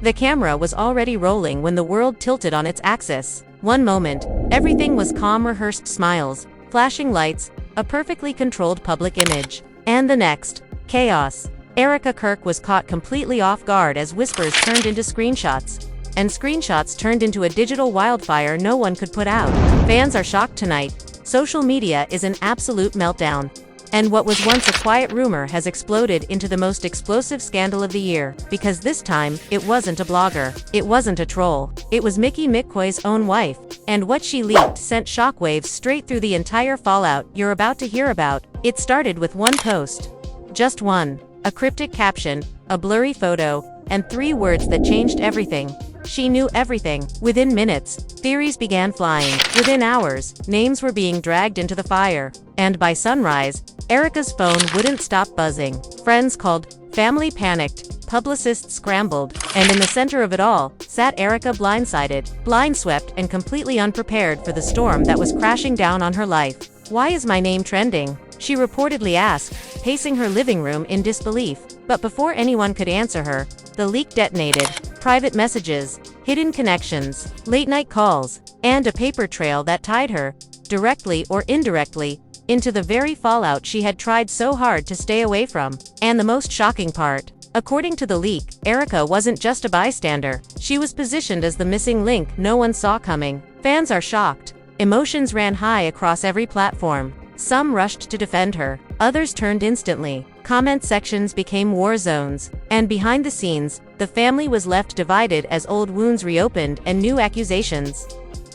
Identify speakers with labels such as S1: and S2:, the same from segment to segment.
S1: The camera was already rolling when the world tilted on its axis. One moment, everything was calm, rehearsed smiles, flashing lights, a perfectly controlled public image. And the next, chaos. Erika Kirk was caught completely off guard as whispers turned into screenshots, and screenshots turned into a digital wildfire no one could put out. Fans are shocked tonight. Social media is an absolute meltdown. And what was once a quiet rumor has exploded into the most explosive scandal of the year, because this time, it wasn't a blogger. It wasn't a troll. It was McCoy's own wife. And what she leaked sent shockwaves straight through the entire fallout you're about to hear about. It started with one post. Just one. A cryptic caption, a blurry photo, and 3 words that changed everything. She knew everything. Within minutes, theories began flying. Within hours, names were being dragged into the fire. And by sunrise, Erika's phone wouldn't stop buzzing. Friends called, family panicked, publicists scrambled, and in the center of it all, sat Erika blindsided, blindswept, and completely unprepared for the storm that was crashing down on her life. "Why is my name trending?" she reportedly asked, pacing her living room in disbelief. But before anyone could answer her, the leak detonated. Private messages, hidden connections, late-night calls, and a paper trail that tied her, directly or indirectly, into the very fallout she had tried so hard to stay away from. And the most shocking part, according to the leak, Erika wasn't just a bystander. She was positioned as the missing link no one saw coming. Fans are shocked. Emotions ran high across every platform. Some rushed to defend her, others turned instantly. Comment sections became war zones, and behind the scenes, the family was left divided as old wounds reopened and new accusations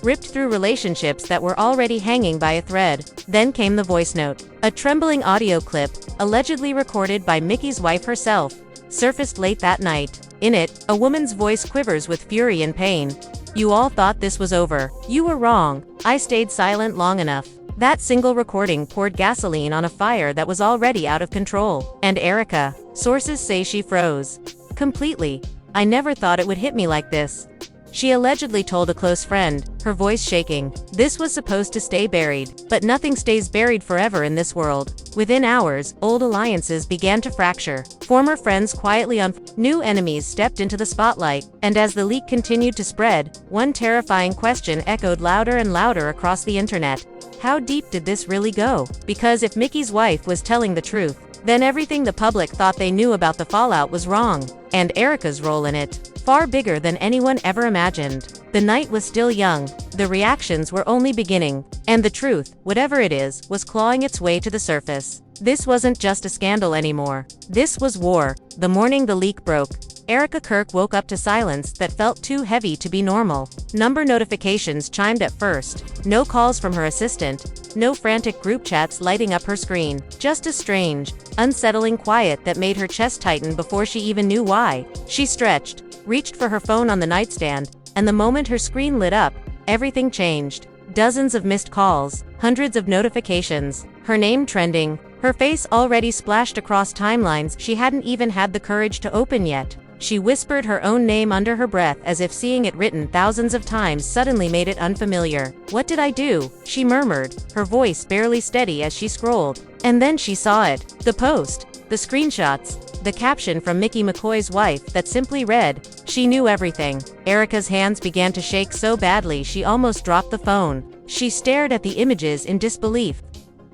S1: ripped through relationships that were already hanging by a thread. Then came the voice note. A trembling audio clip, allegedly recorded by Mickey's wife herself, surfaced late that night. In it, a woman's voice quivers with fury and pain. "You all thought this was over. You were wrong. I stayed silent long enough." That single recording poured gasoline on a fire that was already out of control. And Erika, sources say she froze. Completely. "I never thought it would hit me like this," she allegedly told a close friend, her voice shaking. This was supposed to stay buried, but nothing stays buried forever in this world. Within hours, old alliances began to fracture. Former friends quietly new enemies stepped into the spotlight, and as the leak continued to spread, one terrifying question echoed louder and louder across the internet. How deep did this really go? Because if Mickey's wife was telling the truth, then everything the public thought they knew about the fallout was wrong, and Erika's role in it, far bigger than anyone ever imagined. The night was still young, the reactions were only beginning, and the truth, whatever it is, was clawing its way to the surface. This wasn't just a scandal anymore. This was war. The morning the leak broke, Erika Kirk woke up to silence that felt too heavy to be normal. Number notifications chimed at first. No calls from her assistant. No frantic group chats lighting up her screen. Just a strange, unsettling quiet that made her chest tighten before she even knew why. She stretched, reached for her phone on the nightstand, and the moment her screen lit up, everything changed. Dozens of missed calls, hundreds of notifications, her name trending, her face already splashed across timelines she hadn't even had the courage to open yet. She whispered her own name under her breath as if seeing it written thousands of times suddenly made it unfamiliar. "What did I do?" she murmured, her voice barely steady as she scrolled. And then she saw it. The post, the screenshots, the caption from McCoy's wife that simply read, "She knew everything." Erika's hands began to shake so badly she almost dropped the phone. She stared at the images in disbelief.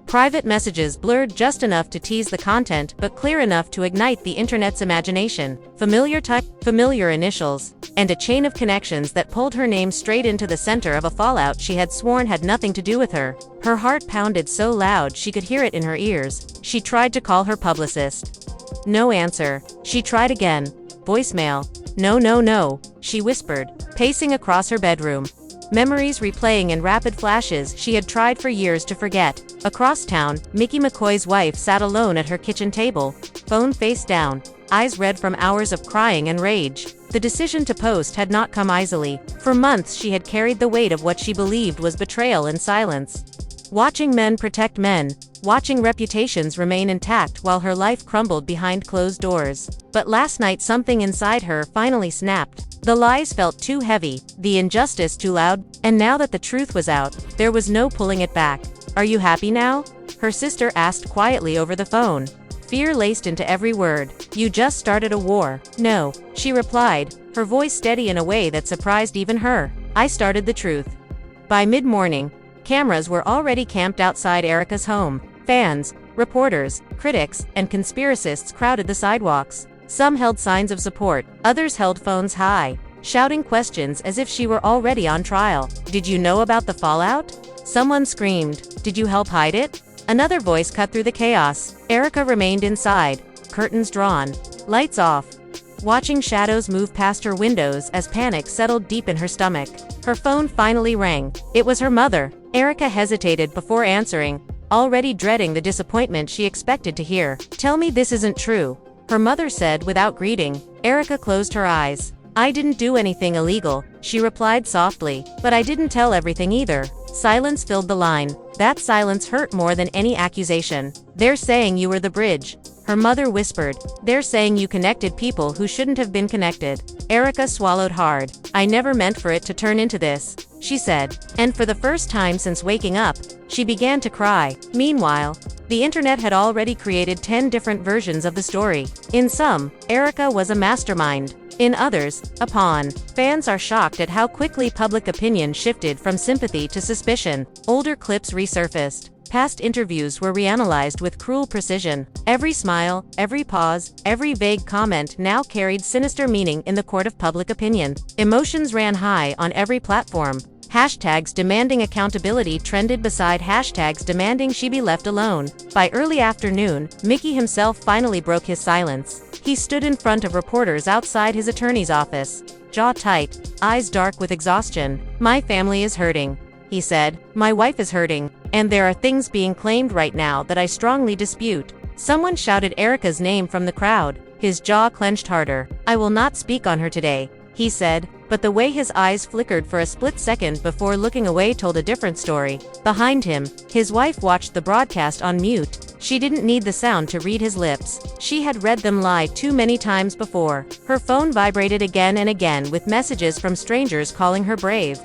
S1: Private messages blurred just enough to tease the content but clear enough to ignite the internet's imagination. Familiar type, familiar initials, and a chain of connections that pulled her name straight into the center of a fallout she had sworn had nothing to do with her. Her heart pounded so loud she could hear it in her ears. She tried to call her publicist. No answer. She tried again. Voicemail. "No, no, no," she whispered, pacing across her bedroom. Memories replaying in rapid flashes she had tried for years to forget. Across town, McCoy's wife sat alone at her kitchen table, phone face down, eyes red from hours of crying and rage. The decision to post had not come easily. For months she had carried the weight of what she believed was betrayal in silence. Watching men protect men, watching reputations remain intact while her life crumbled behind closed doors. But last night something inside her finally snapped. The lies felt too heavy, the injustice too loud, and now that the truth was out, there was no pulling it back. "Are you happy now?" her sister asked quietly over the phone. Fear laced into every word. "You just started a war." "No," she replied, her voice steady in a way that surprised even her. "I started the truth." By mid-morning, cameras were already camped outside Erika's home. Fans, reporters, critics, and conspiracists crowded the sidewalks. Some held signs of support, others held phones high, shouting questions as if she were already on trial. "Did you know about the fallout?" Someone screamed. "Did you help hide it?" Another voice cut through the chaos. Erika remained inside, curtains drawn, lights off, watching shadows move past her windows as panic settled deep in her stomach. Her phone finally rang. It was her mother. Erika hesitated before answering, already dreading the disappointment she expected to hear. "Tell me this isn't true," her mother said without greeting. Erika closed her eyes. "I didn't do anything illegal," she replied softly, "but I didn't tell everything either." Silence filled the line. That silence hurt more than any accusation. "They're saying you were the bridge," her mother whispered. "They're saying you connected people who shouldn't have been connected." Erika swallowed hard. "I never meant for it to turn into this," she said. And for the first time since waking up, she began to cry. Meanwhile, the internet had already created 10 different versions of the story. In some, Erika was a mastermind. In others, a pawn. Fans are shocked at how quickly public opinion shifted from sympathy to suspicion. Older clips resurfaced. Past interviews were reanalyzed with cruel precision. Every smile, every pause, every vague comment now carried sinister meaning in the court of public opinion. Emotions ran high on every platform. Hashtags demanding accountability trended beside hashtags demanding she be left alone. By early afternoon, Mickey himself finally broke his silence. He stood in front of reporters outside his attorney's office, jaw tight, eyes dark with exhaustion. "My family is hurting," he said. "My wife is hurting, and there are things being claimed right now that I strongly dispute." Someone shouted Erika's name from the crowd. His jaw clenched harder. "I will not speak on her today," he said, but the way his eyes flickered for a split second before looking away told a different story. Behind him, his wife watched the broadcast on mute. She didn't need the sound to read his lips. She had read them lie too many times before. Her phone vibrated again and again with messages from strangers calling her brave,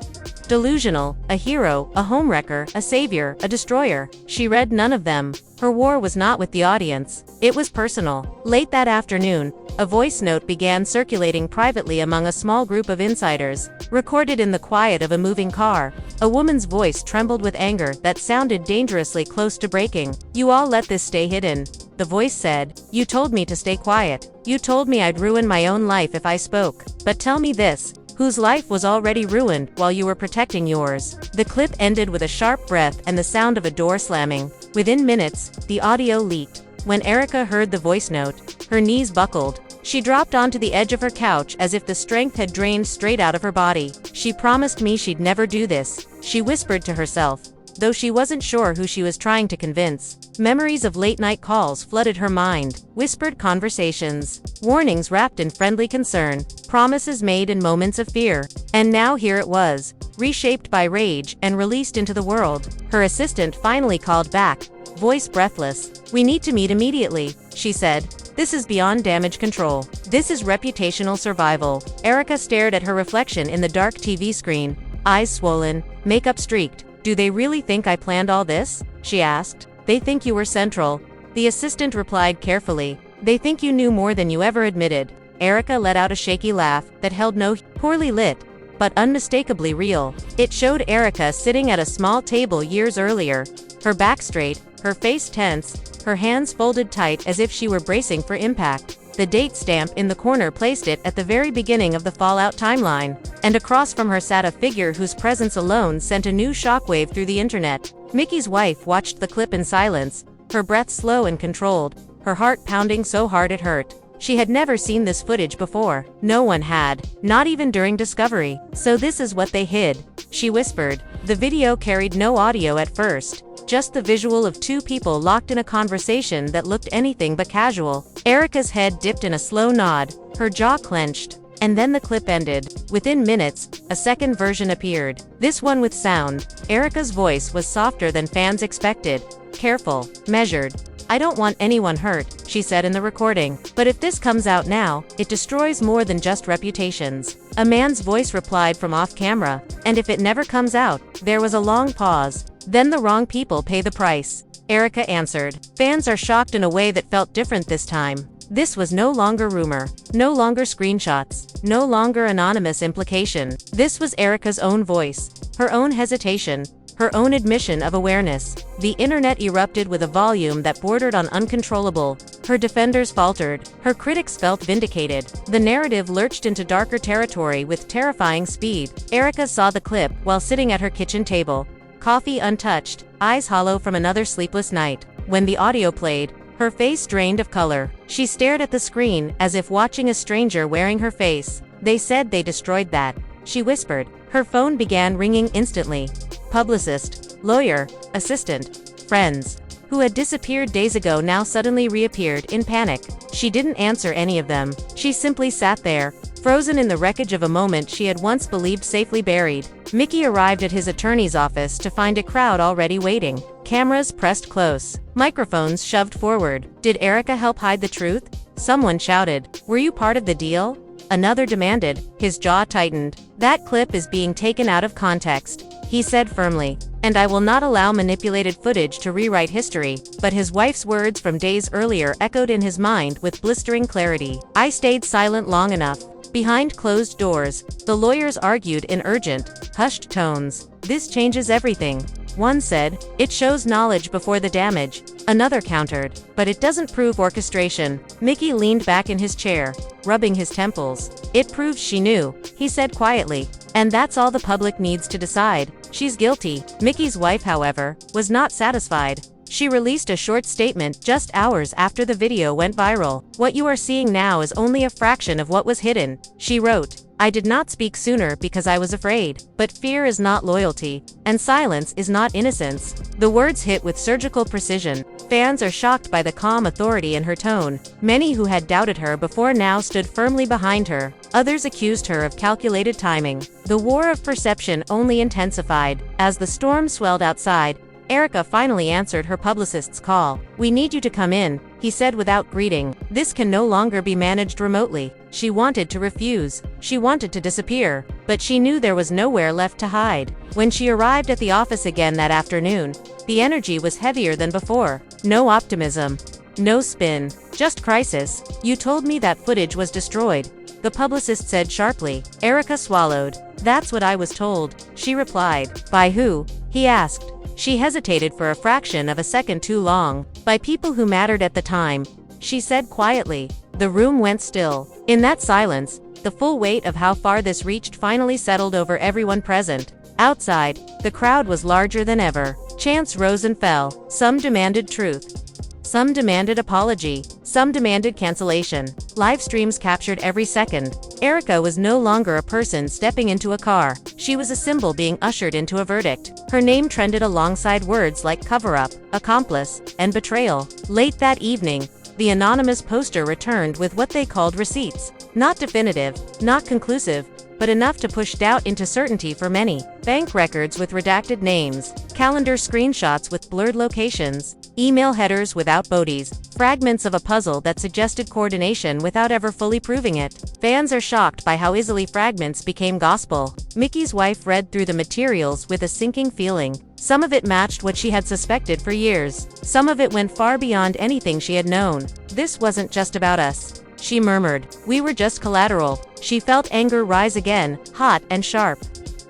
S1: delusional, a hero, a homewrecker, a savior, a destroyer. She read none of them. Her war was not with the audience. It was personal. Late that afternoon, a voice note began circulating privately among a small group of insiders. Recorded in the quiet of a moving car, a woman's voice trembled with anger that sounded dangerously close to breaking. "You all let this stay hidden," the voice said. "You told me to stay quiet. You told me I'd ruin my own life if I spoke. But tell me this, whose life was already ruined while you were protecting yours?" The clip ended with a sharp breath and the sound of a door slamming. Within minutes, the audio leaked. When Erika heard the voice note, her knees buckled. She dropped onto the edge of her couch as if the strength had drained straight out of her body. "She promised me she'd never do this," she whispered to herself, though she wasn't sure who she was trying to convince. Memories of late-night calls flooded her mind, whispered conversations, warnings wrapped in friendly concern, promises made in moments of fear. And now here it was, reshaped by rage and released into the world. Her assistant finally called back, voice breathless. "We need to meet immediately," she said. "This is beyond damage control. This is reputational survival." Erika stared at her reflection in the dark TV screen, eyes swollen, makeup streaked. "Do they really think I planned all this?" she asked. "They think you were central," the assistant replied carefully. "They think you knew more than you ever admitted." Erika let out a shaky laugh that held no poorly lit, but unmistakably real. It showed Erika sitting at a small table years earlier, her back straight, her face tense, her hands folded tight as if she were bracing for impact. The date stamp in the corner placed it at the very beginning of the Fallout timeline, and across from her sat a figure whose presence alone sent a new shockwave through the internet. Mickey's wife watched the clip in silence, her breath slow and controlled, her heart pounding so hard it hurt. She had never seen this footage before. No one had, not even during Discovery. "So this is what they hid," she whispered. The video carried no audio at first, just the visual of two people locked in a conversation that looked anything but casual. Erika's head dipped in a slow nod, her jaw clenched, and then the clip ended. Within minutes, a second version appeared, this one with sound. Erika's voice was softer than fans expected, careful, measured. "I don't want anyone hurt," she said in the recording. "But if this comes out now, it destroys more than just reputations." A man's voice replied from off camera, "And if it never comes out?" There was a long pause. "Then the wrong people pay the price," Erika answered. Fans are shocked in a way that felt different this time. This was no longer rumor, no longer screenshots, no longer anonymous implication. This was Erika's own voice, her own hesitation, her own admission of awareness. The internet erupted with a volume that bordered on uncontrollable. Her defenders faltered. Her critics felt vindicated. The narrative lurched into darker territory with terrifying speed. Erika saw the clip while sitting at her kitchen table, coffee untouched, eyes hollow from another sleepless night. When the audio played, her face drained of color. She stared at the screen as if watching a stranger wearing her face. "They said they destroyed that," she whispered. Her phone began ringing instantly. Publicist, lawyer, assistant, friends, who had disappeared days ago now suddenly reappeared in panic. She didn't answer any of them. She simply sat there, frozen in the wreckage of a moment she had once believed safely buried. Mickey arrived at his attorney's office to find a crowd already waiting. Cameras pressed close. Microphones shoved forward. Did Erika help hide the truth? Someone shouted. "Were you part of the deal?" Another demanded. His jaw tightened. "That clip is being taken out of context," he said firmly, "and I will not allow manipulated footage to rewrite history." But his wife's words from days earlier echoed in his mind with blistering clarity. "I stayed silent long enough." Behind closed doors, the lawyers argued in urgent, hushed tones. "This changes everything," one said. "It shows knowledge before the damage." Another countered. "But it doesn't prove orchestration." Mickey leaned back in his chair, rubbing his temples. "It proves she knew," he said quietly. "And that's all the public needs to decide. She's guilty." Mickey's wife, however, was not satisfied. She released a short statement just hours after the video went viral. "What you are seeing now is only a fraction of what was hidden," she wrote. "I did not speak sooner because I was afraid. But fear is not loyalty, and silence is not innocence." The words hit with surgical precision. Fans are shocked by the calm authority in her tone. Many who had doubted her before now stood firmly behind her. Others accused her of calculated timing. The war of perception only intensified. As the storm swelled outside, Erika finally answered her publicist's call. "We need you to come in," he said without greeting. "This can no longer be managed remotely." She wanted to refuse. She wanted to disappear. But she knew there was nowhere left to hide. When she arrived at the office again that afternoon, the energy was heavier than before. No optimism. No spin. Just crisis. "You told me that footage was destroyed," the publicist said sharply. Erika swallowed. "That's what I was told," she replied. "By who?" he asked. She hesitated for a fraction of a second too long. "By people who mattered at the time," she said quietly. The room went still. In that silence, the full weight of how far this reached finally settled over everyone present. Outside, the crowd was larger than ever. Chants rose and fell. Some demanded truth. Some demanded apology. Some demanded cancellation. Live streams captured every second. Erika was no longer a person stepping into a car. She was a symbol being ushered into a verdict. Her name trended alongside words like cover-up, accomplice, and betrayal. Late that evening, the anonymous poster returned with what they called receipts. Not definitive, not conclusive, but enough to push doubt into certainty for many. Bank records with redacted names, calendar screenshots with blurred locations, email headers without bodies, fragments of a puzzle that suggested coordination without ever fully proving it. Fans are shocked by how easily fragments became gospel. Mickey's wife read through the materials with a sinking feeling. Some of it matched what she had suspected for years. Some of it went far beyond anything she had known. "This wasn't just about us," she murmured. "We were just collateral." She felt anger rise again, hot and sharp.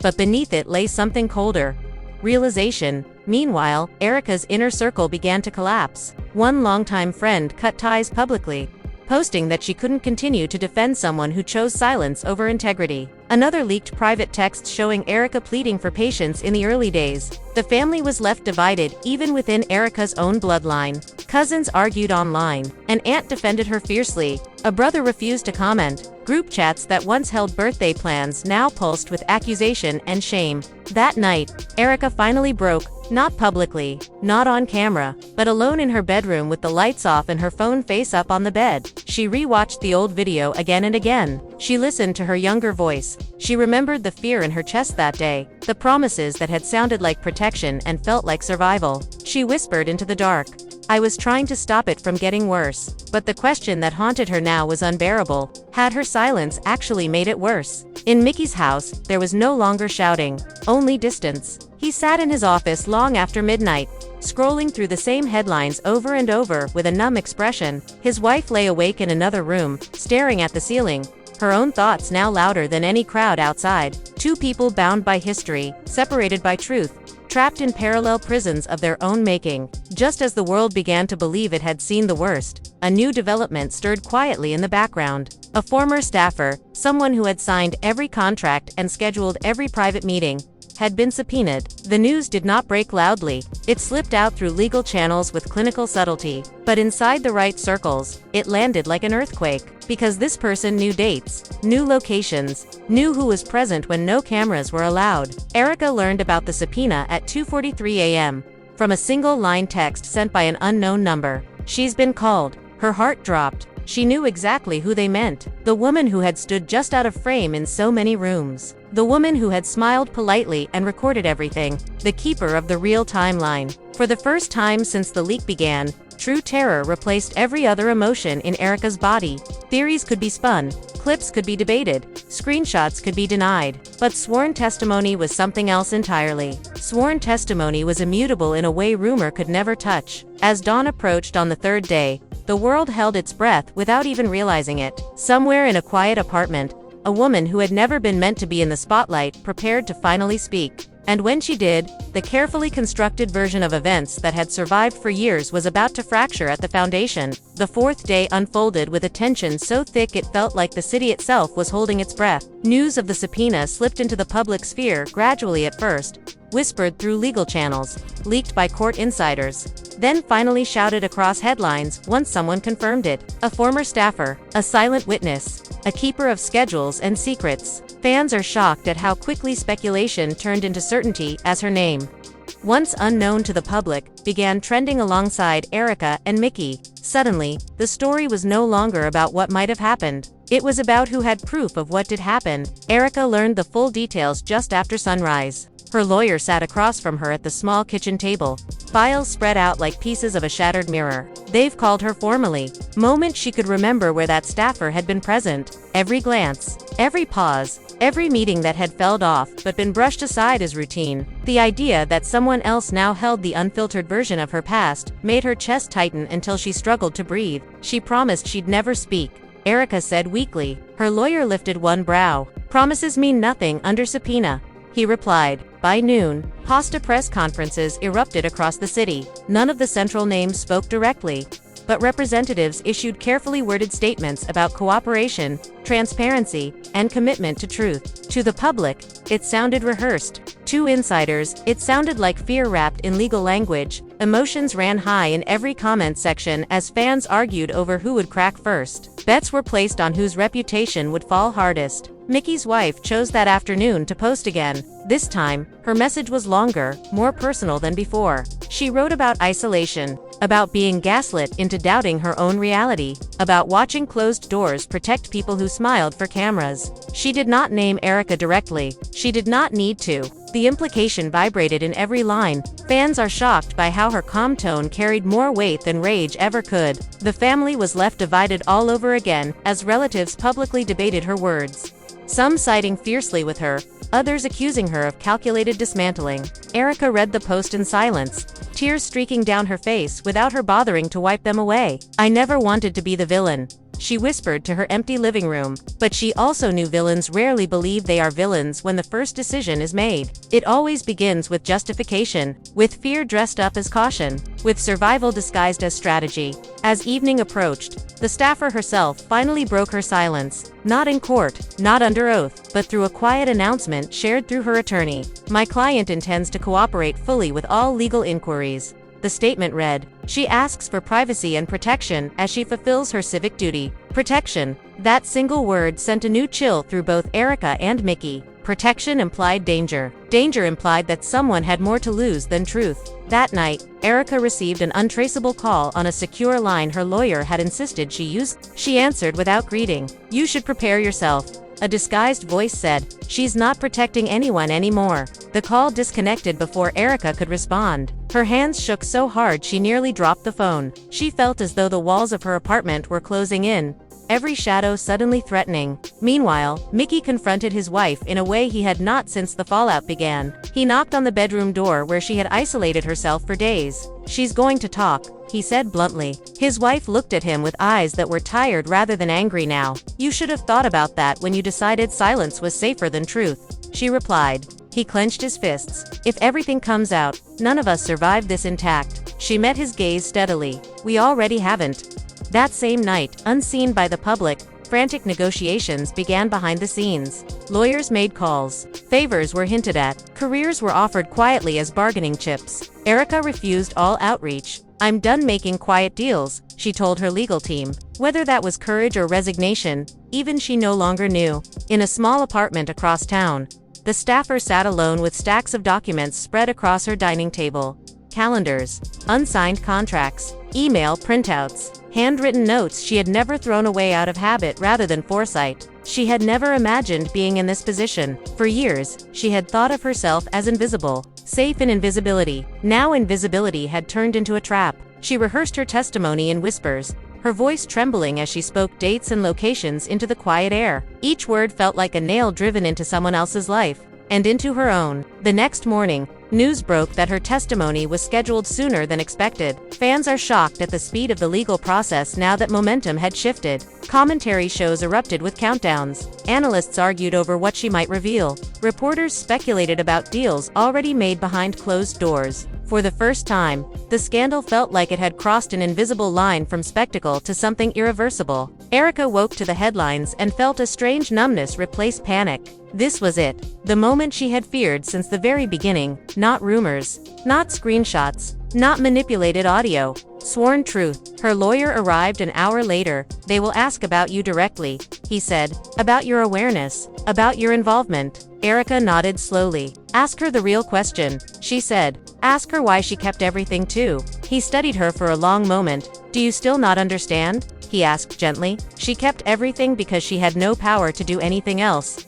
S1: But beneath it lay something colder. Realization. Meanwhile, Erika's inner circle began to collapse. One longtime friend cut ties publicly, posting that she couldn't continue to defend someone who chose silence over integrity. Another leaked private text showing Erika pleading for patience in the early days. The family was left divided, even within Erika's own bloodline. Cousins argued online. An aunt defended her fiercely. A brother refused to comment. Group chats that once held birthday plans now pulsed with accusation and shame. That night, Erika finally broke, not publicly, not on camera, but alone in her bedroom with the lights off and her phone face up on the bed. She rewatched the old video again and again. She listened to her younger voice. She remembered the fear in her chest that day, the promises that had sounded like protection and felt like survival. She whispered into the dark, "I was trying to stop it from getting worse." But the question that haunted her now was unbearable. Had her silence actually made it worse? In Mickey's house, there was no longer shouting, only distance. He sat in his office long after midnight, scrolling through the same headlines over and over with a numb expression. His wife lay awake in another room, staring at the ceiling, her own thoughts now louder than any crowd outside. Two people bound by history, separated by truth, trapped in parallel prisons of their own making. Just as the world began to believe it had seen the worst, a new development stirred quietly in the background. A former staffer, someone who had signed every contract and scheduled every private meeting, had been subpoenaed. The news did not break loudly. It slipped out through legal channels with clinical subtlety. But inside the right circles, it landed like an earthquake. Because this person knew dates, knew locations, knew who was present when no cameras were allowed. Erika learned about the subpoena at 2:43 a.m. from a single-line text sent by an unknown number. "She's been called." Her heart dropped. She knew exactly who they meant. The woman who had stood just out of frame in so many rooms. The woman who had smiled politely and recorded everything. The keeper of the real timeline. For the first time since the leak began, true terror replaced every other emotion in Erika's body. Theories could be spun, clips could be debated, screenshots could be denied. But sworn testimony was something else entirely. Sworn testimony was immutable in a way rumor could never touch. As dawn approached on the third day, the world held its breath without even realizing it. Somewhere in a quiet apartment, a woman who had never been meant to be in the spotlight prepared to finally speak. And when she did, the carefully constructed version of events that had survived for years was about to fracture at the foundation. The fourth day unfolded with a tension so thick it felt like the city itself was holding its breath. News of the subpoena slipped into the public sphere gradually at first, whispered through legal channels, leaked by court insiders, then finally shouted across headlines once someone confirmed it. A former staffer, a silent witness, a keeper of schedules and secrets. Fans are shocked at how quickly speculation turned into certainty as her name, once unknown to the public, began trending alongside Erika and Mickey. Suddenly, the story was no longer about what might have happened. It was about who had proof of what did happen. Erika learned the full details just after sunrise. Her lawyer sat across from her at the small kitchen table, files spread out like pieces of a shattered mirror. They've called her formally. Moment she could remember where that staffer had been present. Every glance, every pause, every meeting that had felled off but been brushed aside as routine. The idea that someone else now held the unfiltered version of her past made her chest tighten until she struggled to breathe. She promised she'd never speak, Erika said weakly. Her lawyer lifted one brow. "Promises mean nothing under subpoena," he replied. By noon, pasta press conferences erupted across the city. None of the central names spoke directly, but representatives issued carefully worded statements about cooperation, transparency, and commitment to truth. To the public, it sounded rehearsed. To insiders, it sounded like fear wrapped in legal language. Emotions ran high in every comment section as fans argued over who would crack first. Bets were placed on whose reputation would fall hardest. Mickey's wife chose that afternoon to post again. This time, her message was longer, more personal than before. She wrote about isolation, about being gaslit into doubting her own reality, about watching closed doors protect people who smiled for cameras. She did not name Erika directly. She did not need to. The implication vibrated in every line. Fans are shocked by how her calm tone carried more weight than rage ever could. The family was left divided all over again as relatives publicly debated her words. Some siding fiercely with her, others accusing her of calculated dismantling. Erika read the post in silence, tears streaking down her face without her bothering to wipe them away. "I never wanted to be the villain," she whispered to her empty living room. But she also knew villains rarely believe they are villains when the first decision is made. It always begins with justification, with fear dressed up as caution, with survival disguised as strategy. As evening approached, the staffer herself finally broke her silence. Not in court, not under oath, but through a quiet announcement shared through her attorney. "My client intends to cooperate fully with all legal inquiries." The statement read, "She asks for privacy and protection as she fulfills her civic duty." Protection. That single word sent a new chill through both Erika and Mickey. Protection implied danger. Danger implied that someone had more to lose than truth. That night, Erika received an untraceable call on a secure line her lawyer had insisted she use. She answered without greeting. "You should prepare yourself," a disguised voice said. "She's not protecting anyone anymore." The call disconnected before Erika could respond. Her hands shook so hard she nearly dropped the phone. She felt as though the walls of her apartment were closing in. every shadow suddenly threatening. Meanwhile, Mickey confronted his wife in a way he had not since the fallout began. He knocked on the bedroom door where she had isolated herself for days. "She's going to talk," he said bluntly. His wife looked at him with eyes that were tired rather than angry now. "You should have thought about that when you decided silence was safer than truth," she replied. He clenched his fists. "If everything comes out, none of us survived this intact." She met his gaze steadily. "We already haven't." That same night, unseen by the public, frantic negotiations began behind the scenes. Lawyers made calls. Favors were hinted at. Careers were offered quietly as bargaining chips. Erika refused all outreach. "I'm done making quiet deals," she told her legal team. Whether that was courage or resignation, even she no longer knew. In a small apartment across town, the staffer sat alone with stacks of documents spread across her dining table. Calendars, unsigned contracts, email printouts, handwritten notes she had never thrown away out of habit rather than foresight. She had never imagined being in this position. For years, she had thought of herself as invisible, safe in invisibility. Now invisibility had turned into a trap. She rehearsed her testimony in whispers, her voice trembling as she spoke dates and locations into the quiet air. Each word felt like a nail driven into someone else's life, and into her own. The next morning, news broke that her testimony was scheduled sooner than expected. Fans are shocked at the speed of the legal process now that momentum had shifted. Commentary shows erupted with countdowns. Analysts argued over what she might reveal. Reporters speculated about deals already made behind closed doors. For the first time, the scandal felt like it had crossed an invisible line from spectacle to something irreversible. Erika woke to the headlines and felt a strange numbness replace panic. This was it, the moment she had feared since the very beginning. Not rumors, not screenshots, not manipulated audio. Sworn truth. Her lawyer arrived an hour later. "They will ask about you directly," he said. "About your awareness, about your involvement." Erika nodded slowly. "Ask her the real question," she said. "Ask her why she kept everything too." He studied her for a long moment. "Do you still not understand?" he asked gently. "She kept everything because she had no power to do anything else.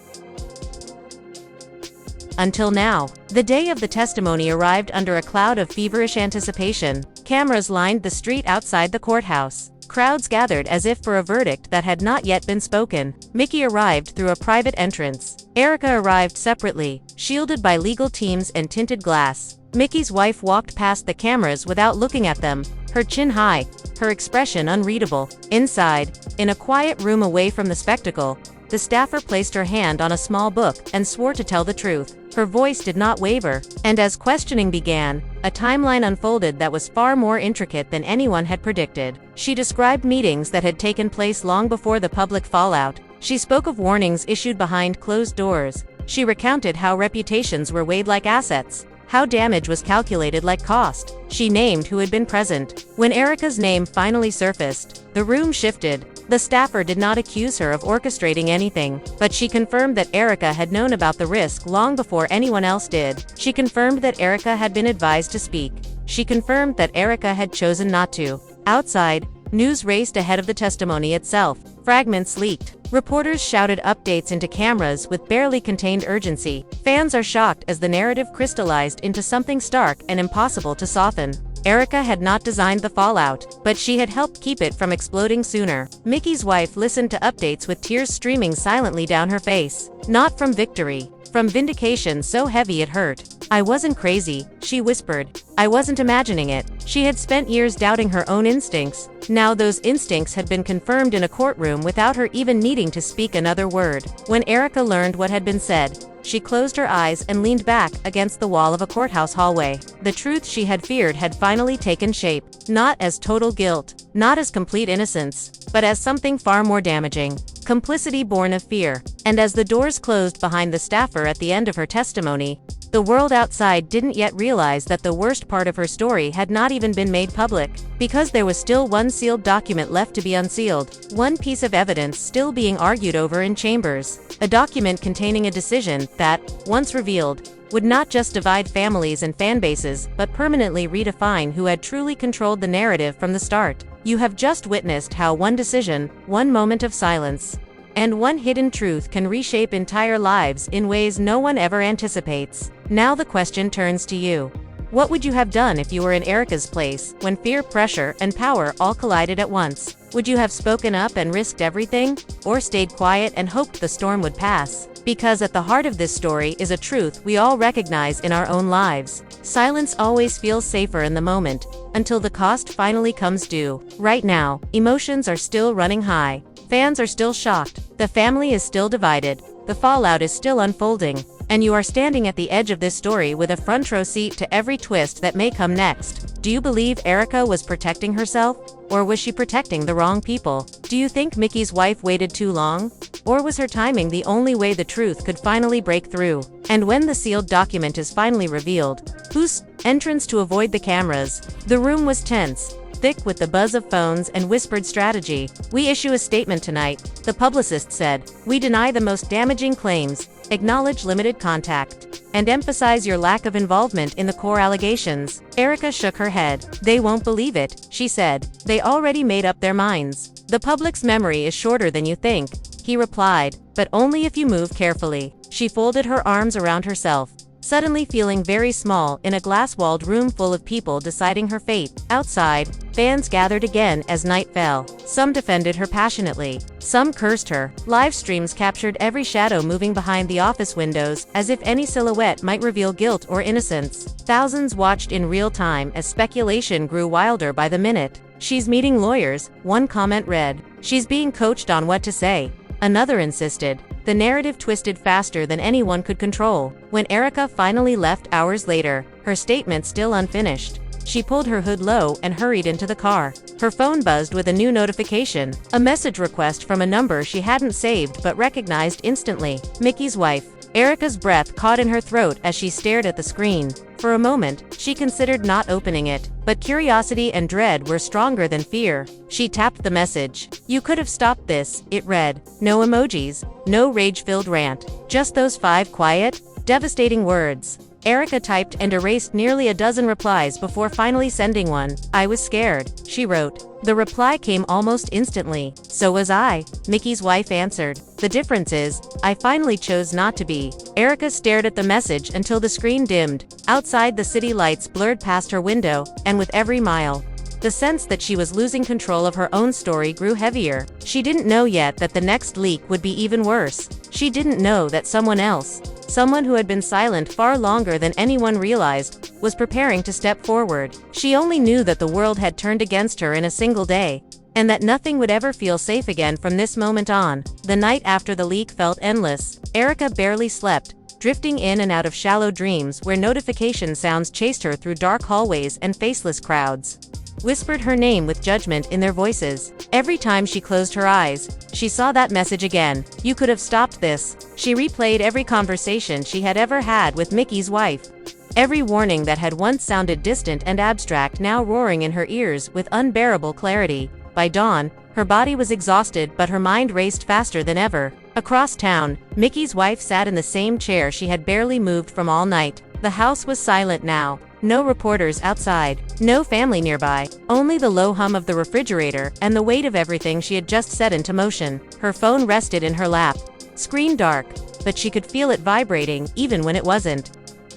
S1: Until now." The day of the testimony arrived under a cloud of feverish anticipation. Cameras lined the street outside the courthouse. Crowds gathered as if for a verdict that had not yet been spoken. Mickey arrived through a private entrance. Erika arrived separately, shielded by legal teams and tinted glass. Mickey's wife walked past the cameras without looking at them, her chin high, her expression unreadable. Inside, in a quiet room away from the spectacle, the staffer placed her hand on a small book and swore to tell the truth. Her voice did not waver, and as questioning began, a timeline unfolded that was far more intricate than anyone had predicted. She described meetings that had taken place long before the public fallout. She spoke of warnings issued behind closed doors. She recounted how reputations were weighed like assets, how damage was calculated like cost. She named who had been present. When Erika's name finally surfaced, the room shifted. The staffer did not accuse her of orchestrating anything, but she confirmed that Erika had known about the risk long before anyone else did. She confirmed that Erika had been advised to speak. She confirmed that Erika had chosen not to. Outside, news raced ahead of the testimony itself. Fragments leaked. Reporters shouted updates into cameras with barely contained urgency. Fans are shocked as the narrative crystallized into something stark and impossible to soften. Erika had not designed the fallout, but she had helped keep it from exploding sooner. Mickey's wife listened to updates with tears streaming silently down her face. Not from victory, from vindication so heavy it hurt. "I wasn't crazy," she whispered. "I wasn't imagining it." She had spent years doubting her own instincts. Now those instincts had been confirmed in a courtroom without her even needing to speak another word. When Erika learned what had been said, she closed her eyes and leaned back against the wall of a courthouse hallway. The truth she had feared had finally taken shape, not as total guilt, not as complete innocence, but as something far more damaging. Complicity born of fear. And as the doors closed behind the staffer at the end of her testimony, the world outside didn't yet realize that the worst part of her story had not even been made public, because there was still one sealed document left to be unsealed, one piece of evidence still being argued over in chambers, a document containing a decision that, once revealed, would not just divide families and fan bases, but permanently redefine who had truly controlled the narrative from the start. You have just witnessed how one decision, one moment of silence, and one hidden truth can reshape entire lives in ways no one ever anticipates. Now the question turns to you. What would you have done if you were in Erika's place, when fear, pressure, and power all collided at once? Would you have spoken up and risked everything? Or stayed quiet and hoped the storm would pass? Because at the heart of this story is a truth we all recognize in our own lives. Silence always feels safer in the moment, until the cost finally comes due. Right now, emotions are still running high. Fans are still shocked. The family is still divided. The fallout is still unfolding. And you are standing at the edge of this story with a front row seat to every twist that may come next. Do you believe Erika was protecting herself? Or was she protecting the wrong people? Do you think Mickey's wife waited too long? Or was her timing the only way the truth could finally break through? And when the sealed document is finally revealed, whose entrance to avoid the cameras? The room was tense, thick with the buzz of phones and whispered strategy. "We issue a statement tonight," the publicist said. "We deny the most damaging claims, acknowledge limited contact, and emphasize your lack of involvement in the core allegations." Erika shook her head. "They won't believe it," she said. "They already made up their minds." "The public's memory is shorter than you think," he replied, "but only if you move carefully." She folded her arms around herself, suddenly feeling very small in a glass-walled room full of people deciding her fate. Outside, fans gathered again as night fell. Some defended her passionately. Some cursed her. Live streams captured every shadow moving behind the office windows, as if any silhouette might reveal guilt or innocence. Thousands watched in real time as speculation grew wilder by the minute. "She's meeting lawyers," one comment read. "She's being coached on what to say," another insisted. The narrative twisted faster than anyone could control. When Erika finally left hours later, her statement still unfinished, she pulled her hood low and hurried into the car. Her phone buzzed with a new notification, a message request from a number she hadn't saved but recognized instantly. Mickey's wife. Erika's breath caught in her throat as she stared at the screen. For a moment, she considered not opening it, but curiosity and dread were stronger than fear. She tapped the message. "You could have stopped this," it read. No emojis, no rage-filled rant, just those 5 quiet, devastating words. Erika typed and erased nearly a dozen replies before finally sending one. "I was scared," she wrote. The reply came almost instantly. "So was I," Mickey's wife answered. "The difference is, I finally chose not to be." Erika stared at the message until the screen dimmed. Outside, the city lights blurred past her window, and with every mile, the sense that she was losing control of her own story grew heavier. She didn't know yet that the next leak would be even worse. She didn't know that someone else, someone who had been silent far longer than anyone realized, was preparing to step forward. She only knew that the world had turned against her in a single day, and that nothing would ever feel safe again from this moment on. The night after the leak felt endless. Erika barely slept, drifting in and out of shallow dreams where notification sounds chased her through dark hallways and faceless crowds whispered her name with judgment in their voices. Every time she closed her eyes, she saw that message again. "You could have stopped this." She replayed every conversation she had ever had with Mickey's wife. Every warning that had once sounded distant and abstract now roaring in her ears with unbearable clarity. By dawn, her body was exhausted but her mind raced faster than ever. Across town, Mickey's wife sat in the same chair she had barely moved from all night. The house was silent now. No reporters outside, no family nearby, only the low hum of the refrigerator and the weight of everything she had just set into motion. Her phone rested in her lap, screen dark, but she could feel it vibrating even when it wasn't.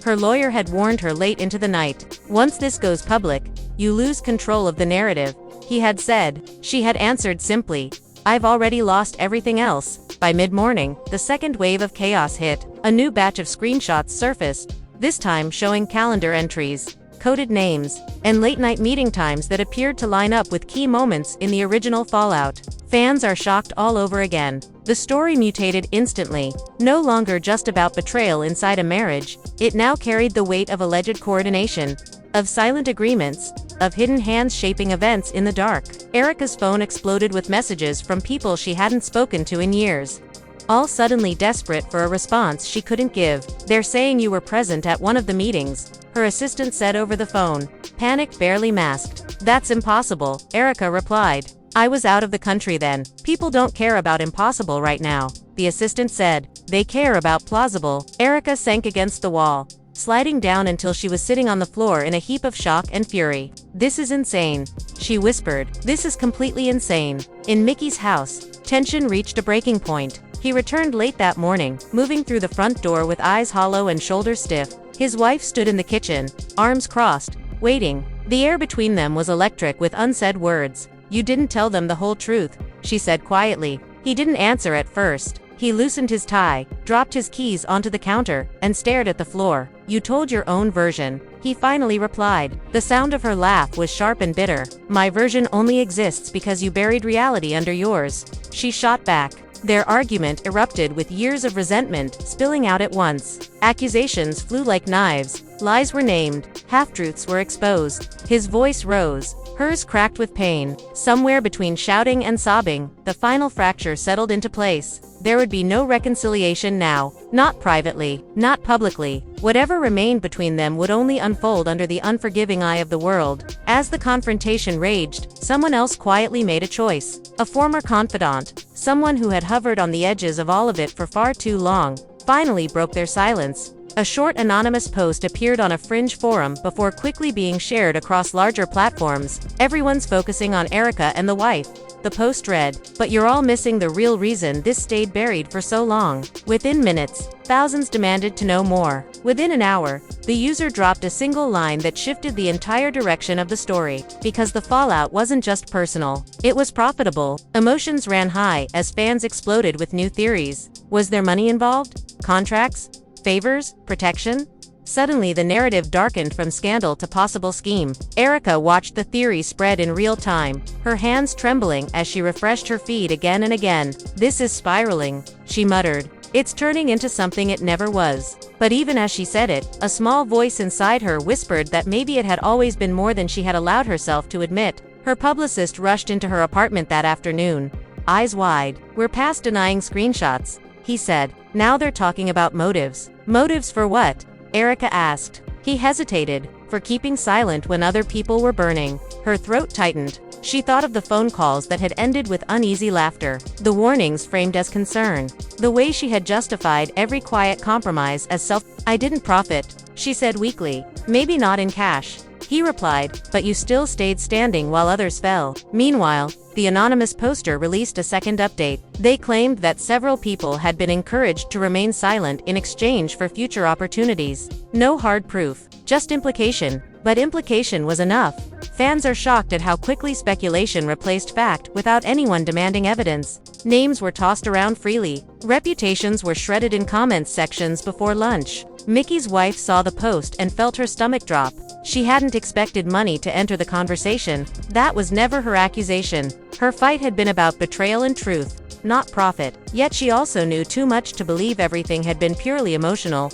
S1: Her lawyer had warned her late into the night. "Once this goes public, you lose control of the narrative," he had said. She had answered simply, "I've already lost everything else." By mid-morning, the second wave of chaos hit. A new batch of screenshots surfaced, this time showing calendar entries, coded names, and late-night meeting times that appeared to line up with key moments in the original fallout. Fans are shocked all over again. The story mutated instantly. No longer just about betrayal inside a marriage, it now carried the weight of alleged coordination, of silent agreements, of hidden hands shaping events in the dark. Erika's phone exploded with messages from people she hadn't spoken to in years, all suddenly desperate for a response she couldn't give. "They're saying you were present at one of the meetings," her assistant said over the phone, panic barely masked. "That's impossible," Erika replied. "I was out of the country then." "People don't care about impossible right now," the assistant said. "They care about plausible." Erika sank against the wall, sliding down until she was sitting on the floor in a heap of shock and fury. "This is insane," she whispered. "This is completely insane." In Mickey's house, tension reached a breaking point. He returned late that morning, moving through the front door with eyes hollow and shoulders stiff. His wife stood in the kitchen, arms crossed, waiting. The air between them was electric with unsaid words. "You didn't tell them the whole truth," she said quietly. He didn't answer at first. He loosened his tie, dropped his keys onto the counter, and stared at the floor. "You told your own version," he finally replied. The sound of her laugh was sharp and bitter. "My version only exists because you buried reality under yours," she shot back. Their argument erupted with years of resentment spilling out at once. Accusations flew like knives, lies were named, half-truths were exposed. His voice rose, hers cracked with pain. Somewhere between shouting and sobbing, the final fracture settled into place. There would be no reconciliation now, not privately, not publicly. Whatever remained between them would only unfold under the unforgiving eye of the world. As the confrontation raged, someone else quietly made a choice. A former confidant, someone who had hovered on the edges of all of it for far too long, finally broke their silence. A short anonymous post appeared on a fringe forum before quickly being shared across larger platforms. Everyone's focusing on Erika and the wife. The post read, "But you're all missing the real reason this stayed buried for so long." Within minutes, thousands demanded to know more. Within an hour, the user dropped a single line that shifted the entire direction of the story. Because the fallout wasn't just personal, it was profitable. Emotions ran high as fans exploded with new theories. Was there money involved? Contracts? Favors? Protection? Suddenly the narrative darkened from scandal to possible scheme. Erika watched the theory spread in real time, her hands trembling as she refreshed her feed again and again. "This is spiraling," she muttered. "It's turning into something it never was." But even as she said it, a small voice inside her whispered that maybe it had always been more than she had allowed herself to admit. Her publicist rushed into her apartment that afternoon, eyes wide. "We're past denying screenshots," he said. "Now they're talking about motives." "Motives for what?" Erika asked. He hesitated, for keeping silent when other people were burning. Her throat tightened. She thought of the phone calls that had ended with uneasy laughter, the warnings framed as concern, the way she had justified every quiet compromise as "I didn't profit," she said weakly. "Maybe not in cash," he replied, "but you still stayed standing while others fell." Meanwhile, the anonymous poster released a second update. They claimed that several people had been encouraged to remain silent in exchange for future opportunities. No hard proof, just implication. But implication was enough. Fans are shocked at how quickly speculation replaced fact without anyone demanding evidence. Names were tossed around freely. Reputations were shredded in comments sections before lunch. Mickey's wife saw the post and felt her stomach drop. She hadn't expected money to enter the conversation. That was never her accusation. Her fight had been about betrayal and truth, not profit. Yet she also knew too much to believe everything had been purely emotional.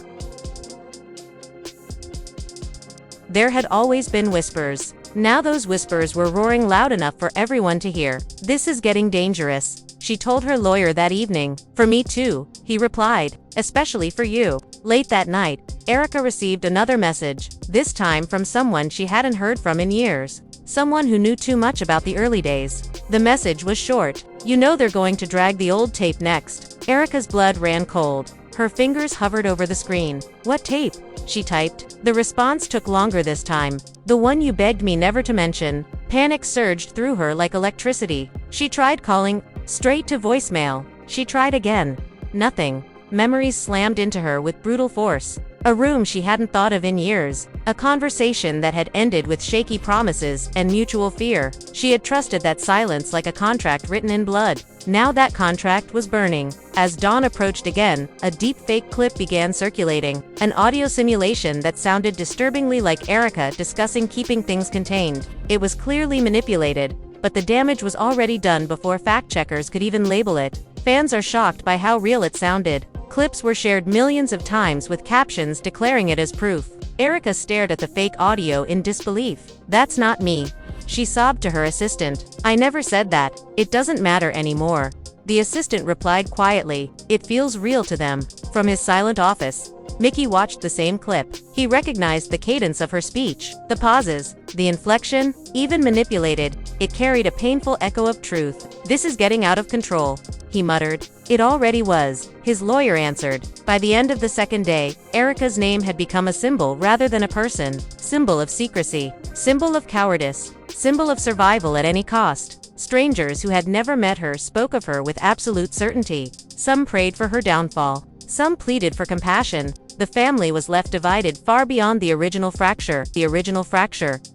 S1: There had always been whispers. Now those whispers were roaring loud enough for everyone to hear. "This is getting dangerous," she told her lawyer that evening. "For me too," he replied. "Especially for you." Late that night, Erika received another message, this time from someone she hadn't heard from in years. Someone who knew too much about the early days. The message was short. "You know they're going to drag the old tape next." Erika's blood ran cold. Her fingers hovered over the screen. "What tape?" she typed. The response took longer this time. "The one you begged me never to mention." Panic surged through her like electricity. She tried calling, straight to voicemail. She tried again. Nothing. Memories slammed into her with brutal force. A room she hadn't thought of in years. A conversation that had ended with shaky promises and mutual fear. She had trusted that silence like a contract written in blood. Now that contract was burning. As dawn approached again, a deep-fake clip began circulating. An audio simulation that sounded disturbingly like Erika discussing keeping things contained. It was clearly manipulated, but the damage was already done before fact-checkers could even label it. Fans are shocked by how real it sounded. Clips were shared millions of times with captions declaring it as proof. Erika stared at the fake audio in disbelief. "That's not me," she sobbed to her assistant. "I never said that. It doesn't matter anymore." The assistant replied quietly, "It feels real to them." From his silent office, Mickey watched the same clip. He recognized the cadence of her speech, the pauses, the inflection, even manipulated. It carried a painful echo of truth. "This is getting out of control," he muttered. "It already was," his lawyer answered. By the end of the second day, Erika's name had become a symbol rather than a person. Symbol of secrecy. Symbol of cowardice. symbol of survival at any cost. Strangers who had never met her spoke of her with absolute certainty. Some prayed for her downfall. Some pleaded for compassion. The family was left divided far beyond the original fracture.